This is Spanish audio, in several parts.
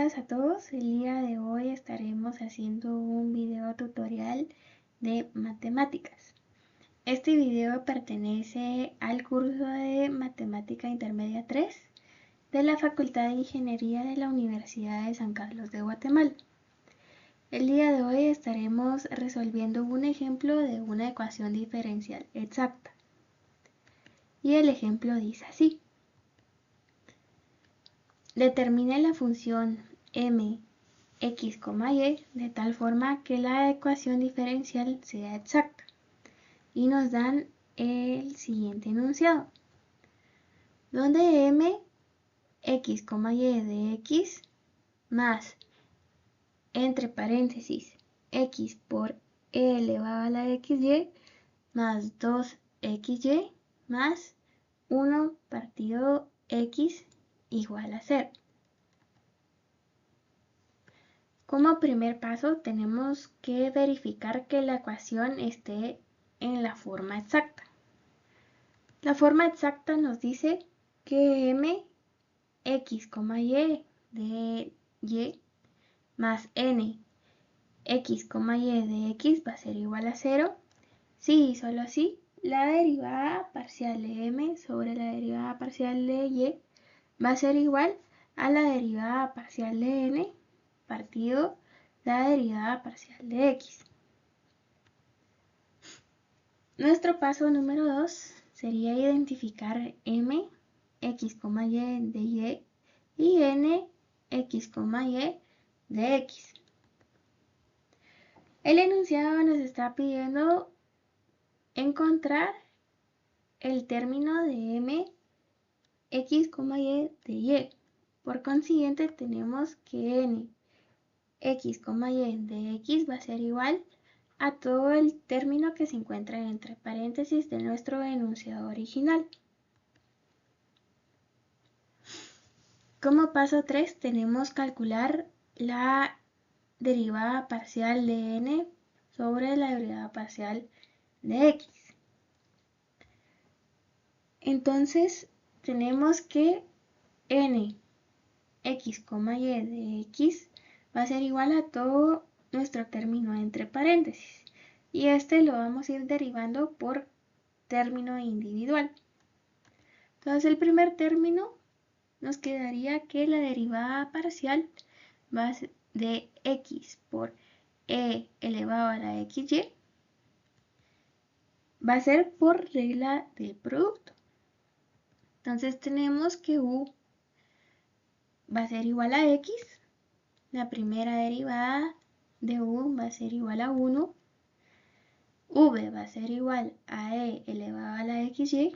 días a todos. El día de hoy estaremos haciendo un video tutorial de matemáticas. Este video pertenece al curso de Matemática Intermedia 3 de la Facultad de Ingeniería de la Universidad de San Carlos de Guatemala. El día de hoy estaremos resolviendo un ejemplo de una ecuación diferencial exacta. Y el ejemplo dice así. Determine la función m, x, y de tal forma que la ecuación diferencial sea exacta. Y nos dan el siguiente enunciado, donde m, x, y de x más, entre paréntesis, x por e elevado a la xy más 2xy más 1 partido x igual a 0. Como primer paso tenemos que verificar que la ecuación esté en la forma exacta. La forma exacta nos dice que m, x, y de y más n, x, y de x va a ser igual a 0 si y solo si la derivada parcial de m sobre la derivada parcial de y va a ser igual a la derivada parcial de n partido la derivada parcial de x. Nuestro paso número 2 sería identificar m, x, y de y y n, x, y de x. El enunciado nos está pidiendo encontrar el término de m, x, y de y. Por consiguiente tenemos que n, x, y de x va a ser igual a todo el término que se encuentra entre paréntesis de nuestro enunciado original. Como paso 3 tenemos que calcular la derivada parcial de n sobre la derivada parcial de x. Entonces tenemos que n, x, y de x va a ser igual a todo nuestro término entre paréntesis. Y este lo vamos a ir derivando por término individual. Entonces el primer término nos quedaría que la derivada parcial va a ser de x por e elevado a la xy va a ser por regla del producto. Entonces tenemos que u va a ser igual a x, la primera derivada de u va a ser igual a 1, v va a ser igual a e elevado a la xy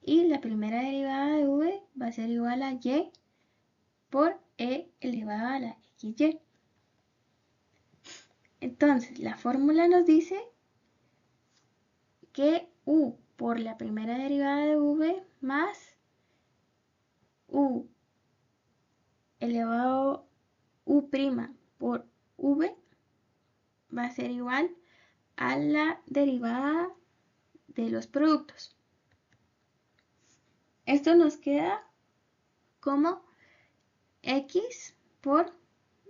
y la primera derivada de v va a ser igual a y por e elevado a la xy. Entonces la fórmula nos dice que u por la primera derivada de v más u elevado u' por v va a ser igual a la derivada de los productos. Esto nos queda como x por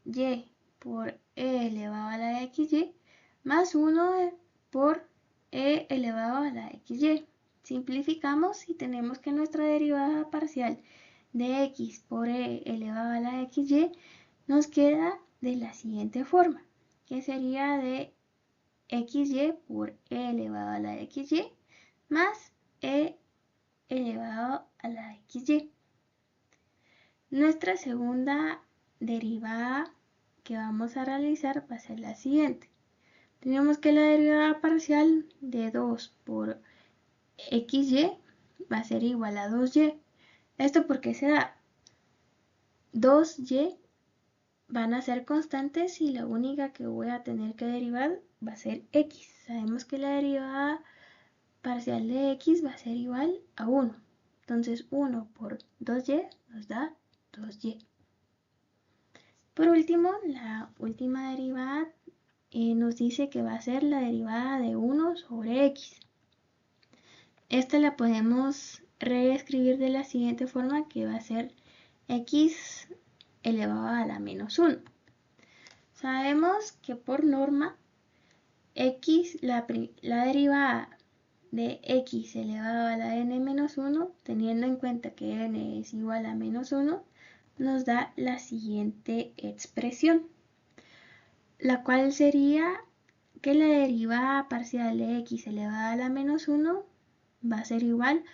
y por e elevado a la xy más 1 por e elevado a la xy. Simplificamos y tenemos que nuestra derivada parcial de x por e elevado a la xy nos queda de la siguiente forma, que sería de xy por e elevado a la xy más e elevado a la xy. Nuestra segunda derivada que vamos a realizar va a ser la siguiente. Tenemos que la derivada parcial de 2 por xy va a ser igual a 2y. Esto porque se da 2y van a ser constantes y la única que voy a tener que derivar va a ser x. Sabemos que la derivada parcial de x va a ser igual a 1. Entonces 1 por 2y nos da 2y. Por último, la última derivada nos dice que va a ser la derivada de 1 sobre x. Esta la podemos reescribir de la siguiente forma, que va a ser x elevado a la menos 1. Sabemos que por norma x, la derivada de x elevado a la n menos 1, teniendo en cuenta que n es igual a menos 1, nos da la siguiente expresión, la cual sería que la derivada parcial de x elevada a la menos 1 va a ser igual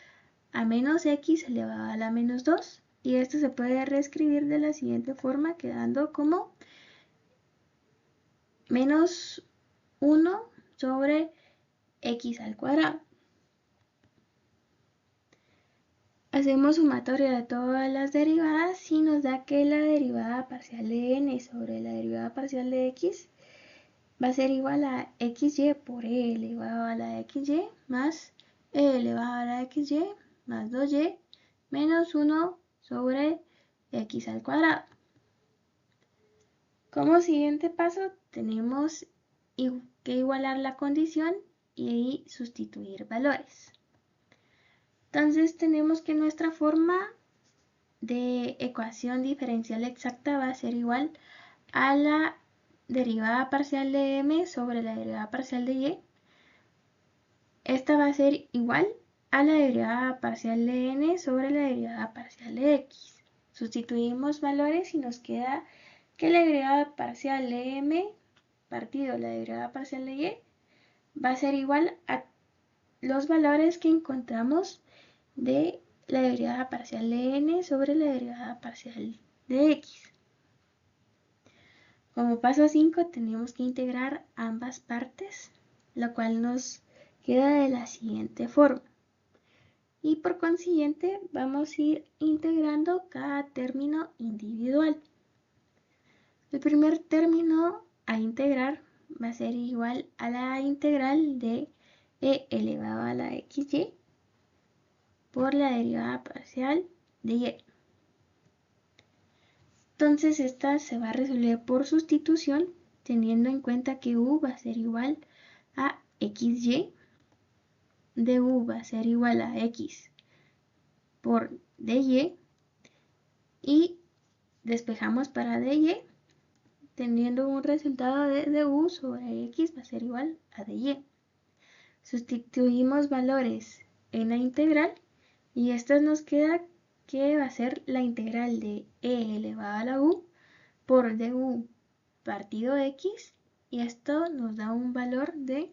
a menos x elevado a la menos 2, y esto se puede reescribir de la siguiente forma, quedando como menos 1 sobre x al cuadrado. Hacemos sumatoria de todas las derivadas y nos da que la derivada parcial de n sobre la derivada parcial de x va a ser igual a xy por e elevado a la xy más e elevado a la xy más 2y menos 1 sobre x al cuadrado. Como siguiente paso tenemos que igualar la condición y sustituir valores. Entonces tenemos que nuestra forma de ecuación diferencial exacta va a ser igual a la derivada parcial de m sobre la derivada parcial de y. Esta va a ser igual a la derivada parcial de n sobre la derivada parcial de x. Sustituimos valores y nos queda que la derivada parcial de m partido la derivada parcial de y va a ser igual a los valores que encontramos de la derivada parcial de n sobre la derivada parcial de x. Como paso 5 tenemos que integrar ambas partes, lo cual nos queda de la siguiente forma. Y por consiguiente vamos a ir integrando cada término individual. El primer término a integrar va a ser igual a la integral de e elevado a la xy por la derivada parcial de y. Entonces esta se va a resolver por sustitución, teniendo en cuenta que u va a ser igual a xy, du va a ser igual a x por dy, y despejamos para dy, teniendo un resultado de du sobre x va a ser igual a dy. Sustituimos valores en la integral y esta nos queda que va a ser la integral de e elevado a la u por du partido x, y esto nos da un valor de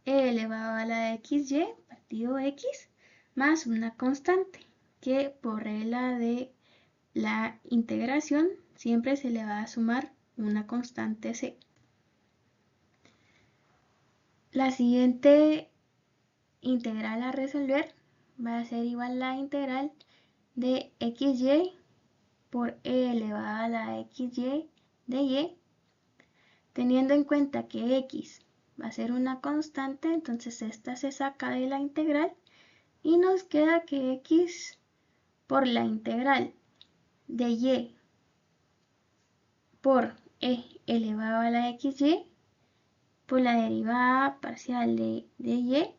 e elevado a la xy partido x más una constante que por regla de la integración siempre se le va a sumar una constante c. La siguiente integral a resolver va a ser igual a la integral de xy por e elevado a la xy de y, teniendo en cuenta que x va a ser una constante, entonces esta se saca de la integral y nos queda que x por la integral de y por e elevado a la xy por la derivada parcial de y,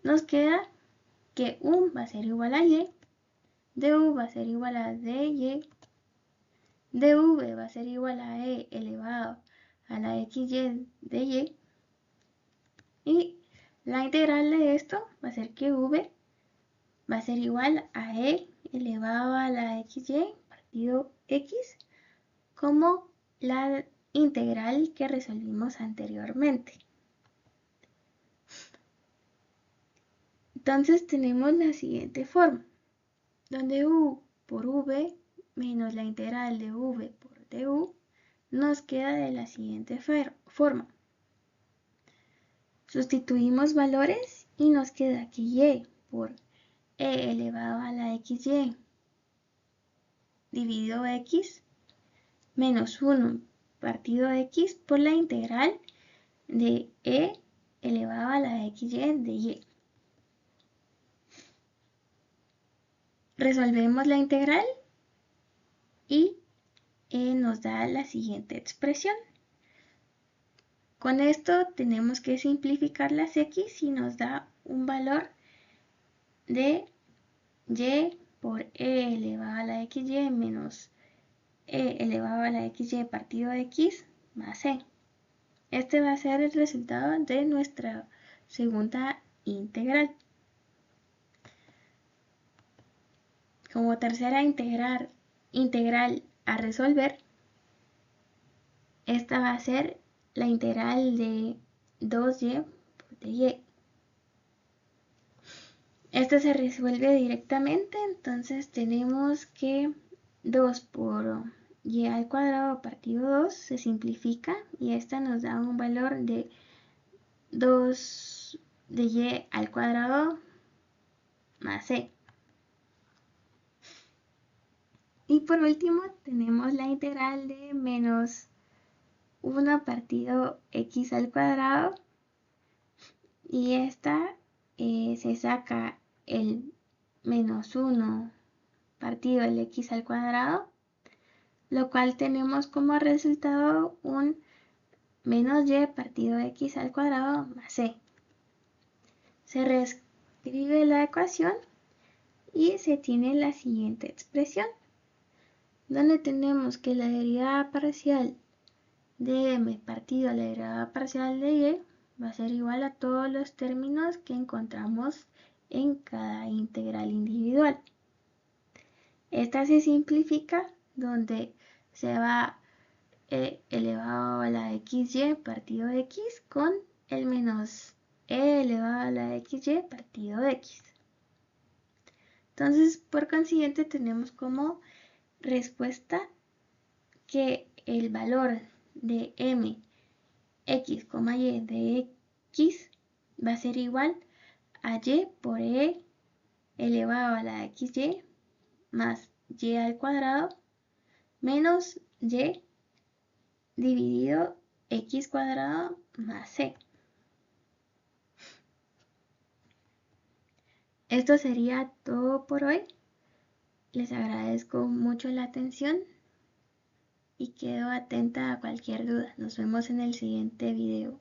nos queda que u va a ser igual a y, du va a ser igual a dy, dv va a ser igual a e elevado a la xy de y la integral de esto va a ser que v va a ser igual a e elevado a la xy partido x, como la integral que resolvimos anteriormente. Entonces tenemos la siguiente forma, donde u por v menos la integral de v por du nos queda de la siguiente forma. Sustituimos valores y nos queda que y por e elevado a la xy dividido x menos 1 partido x por la integral de e elevado a la xy de y. Resolvemos la integral y nos da la siguiente expresión. Con esto tenemos que simplificar las x y nos da un valor de y por e elevado a la xy menos e elevado a la xy partido x más c. Este va a ser el resultado de nuestra segunda integral. Como tercera integral a resolver, esta va a ser la integral de 2y por dy. Esta se resuelve directamente, entonces tenemos que 2 por y al cuadrado partido 2 se simplifica y esta nos da un valor de 2 de y al cuadrado más c. Y por último tenemos la integral de menos 1 partido x al cuadrado y esta se saca el menos 1 partido el x al cuadrado, lo cual tenemos como resultado un menos y partido x al cuadrado más c. Se reescribe la ecuación y se tiene la siguiente expresión, donde tenemos que la derivada parcial de m partido la derivada parcial de y va a ser igual a todos los términos que encontramos en cada integral individual. Esta se simplifica donde se va elevado a la xy partido x con el menos e elevado a la xy partido x. Entonces, por consiguiente, tenemos como respuesta que el valor de m x, y de x va a ser igual a y por e elevado a la xy más y al cuadrado menos y dividido x cuadrado más c. Esto sería todo por hoy. Les agradezco mucho la atención y quedo atenta a cualquier duda. Nos vemos en el siguiente video.